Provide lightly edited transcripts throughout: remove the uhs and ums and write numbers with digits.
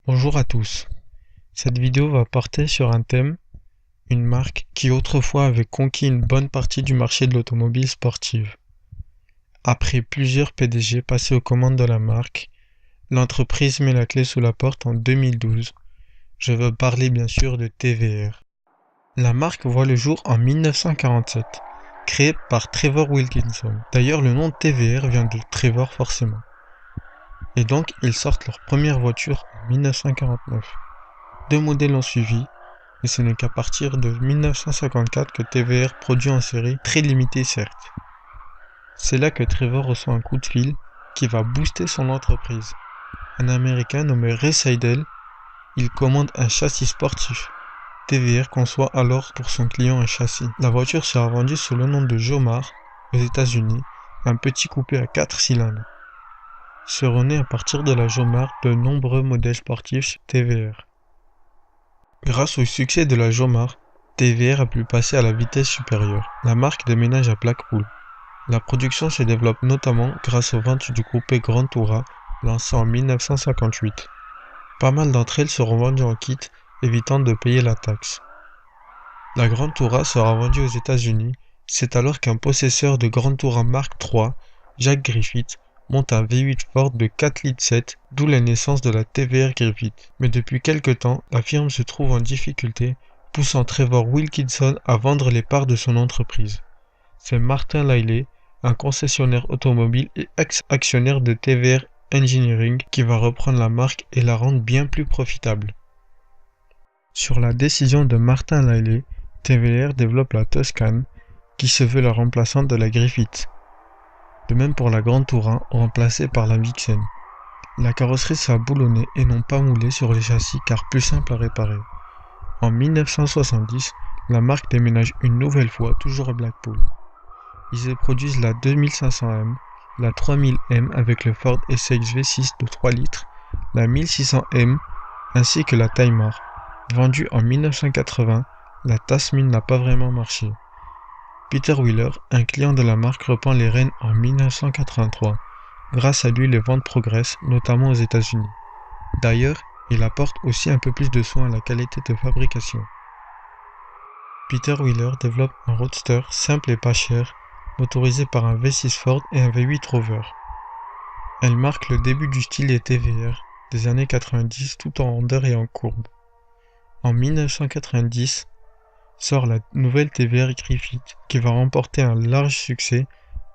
Bonjour à tous. Cette vidéo va porter sur un thème, une marque qui autrefois avait conquis une bonne partie du marché de l'automobile sportive. Après plusieurs PDG passés aux commandes de la marque, l'entreprise met la clé sous la porte en 2012. Je veux parler bien sûr de TVR. La marque voit le jour en 1947, créée par Trevor Wilkinson. D'ailleurs, le nom de TVR vient de Trevor forcément. Et donc, ils sortent leur première voiture en 1949. Deux modèles ont suivi, et ce n'est qu'à partir de 1954 que TVR produit en série, très limitée certes. C'est là que Trevor reçoit un coup de fil qui va booster son entreprise. Un Américain nommé Ray Seidel, il commande un châssis sportif. TVR conçoit alors pour son client un châssis. La voiture sera vendue sous le nom de Jomar aux États-Unis, un petit coupé à 4 cylindres. Seront nés à partir de la Jomar de nombreux modèles sportifs chez TVR. Grâce au succès de la Jomar, TVR a pu passer à la vitesse supérieure. La marque déménage à Blackpool. La production se développe notamment grâce aux ventes du coupé Grand Touran lancé en 1958. Pas mal d'entre elles seront vendues en kit, évitant de payer la taxe. La Grand Touran sera vendue aux États-Unis. C'est alors qu'un possesseur de Grand Touran Mark III, Jack Griffith, monte un V8 Ford de 4,7 litres, d'où la naissance de la TVR Griffith. Mais depuis quelque temps, la firme se trouve en difficulté, poussant Trevor Wilkinson à vendre les parts de son entreprise. C'est Martin Lyley, un concessionnaire automobile et ex-actionnaire de TVR Engineering, qui va reprendre la marque et la rendre bien plus profitable. Sur la décision de Martin Lyley, TVR développe la Tuscan, qui se veut la remplaçante de la Griffith. De même pour la Grand Touran, remplacée par la Vixen. La carrosserie sera boulonnée et non pas moulée sur les châssis car plus simple à réparer. En 1970, la marque déménage une nouvelle fois, toujours à Blackpool. Ils y produisent la 2500M, la 3000M avec le Ford SX V6 de 3 litres, la 1600M ainsi que la Taimar. Vendue en 1980, la Tasmin n'a pas vraiment marché. Peter Wheeler, un client de la marque, reprend les rênes en 1983. Grâce à lui, les ventes progressent, notamment aux États-Unis. D'ailleurs, il apporte aussi un peu plus de soin à la qualité de fabrication. Peter Wheeler développe un roadster simple et pas cher, motorisé par un V6 Ford et un V8 Rover. Elle marque le début du style des TVR des années 90 tout en rondeur et en courbe. En 1990, sort la nouvelle TVR Griffith qui va remporter un large succès,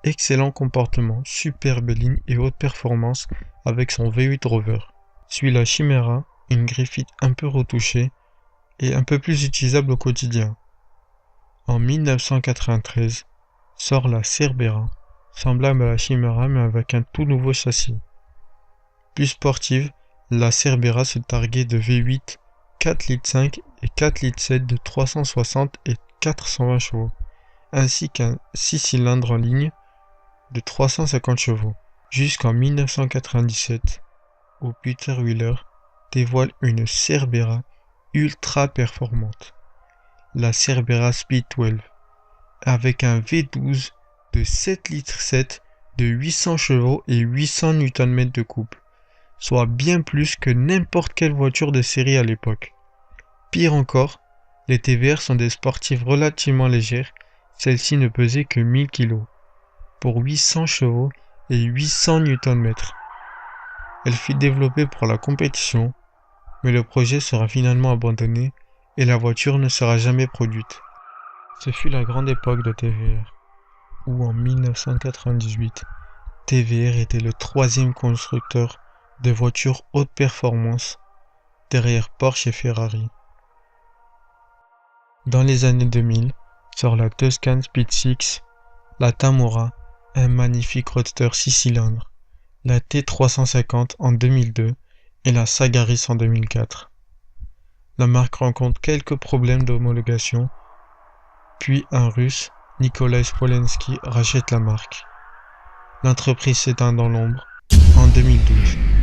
excellent comportement, superbe ligne et haute performance avec son V8 Rover. Suit la Chimera, une Griffith un peu retouchée et un peu plus utilisable au quotidien. En 1993, sort la Cerbera, semblable à la Chimera mais avec un tout nouveau châssis. Plus sportive, la Cerbera se targuait de V8 4,5 litres et 4,7 litres de 360 et 420 chevaux, ainsi qu'un 6 cylindres en ligne de 350 chevaux, jusqu'en 1997, où Peter Wheeler dévoile une Cerbera ultra performante, la Cerbera Speed 12, avec un V12 de 7,7 litres de 800 chevaux et 800 Nm de couple, soit bien plus que n'importe quelle voiture de série à l'époque. Pire encore, les TVR sont des sportives relativement légères, celle-ci ne pesait que 1000 kg, pour 800 chevaux et 800 Nm. Elle fut développée pour la compétition, mais le projet sera finalement abandonné et la voiture ne sera jamais produite. Ce fut la grande époque de TVR, où en 1998, TVR était le troisième constructeur de voitures haute performance, derrière Porsche et Ferrari. Dans les années 2000, sort la Tuscan Speed 6, la Tamura, un magnifique roadster 6 cylindres, la T350 en 2002 et la Sagaris en 2004. La marque rencontre quelques problèmes d'homologation, puis un Russe, Nikolai Smolensky, rachète la marque. L'entreprise s'éteint dans l'ombre en 2012.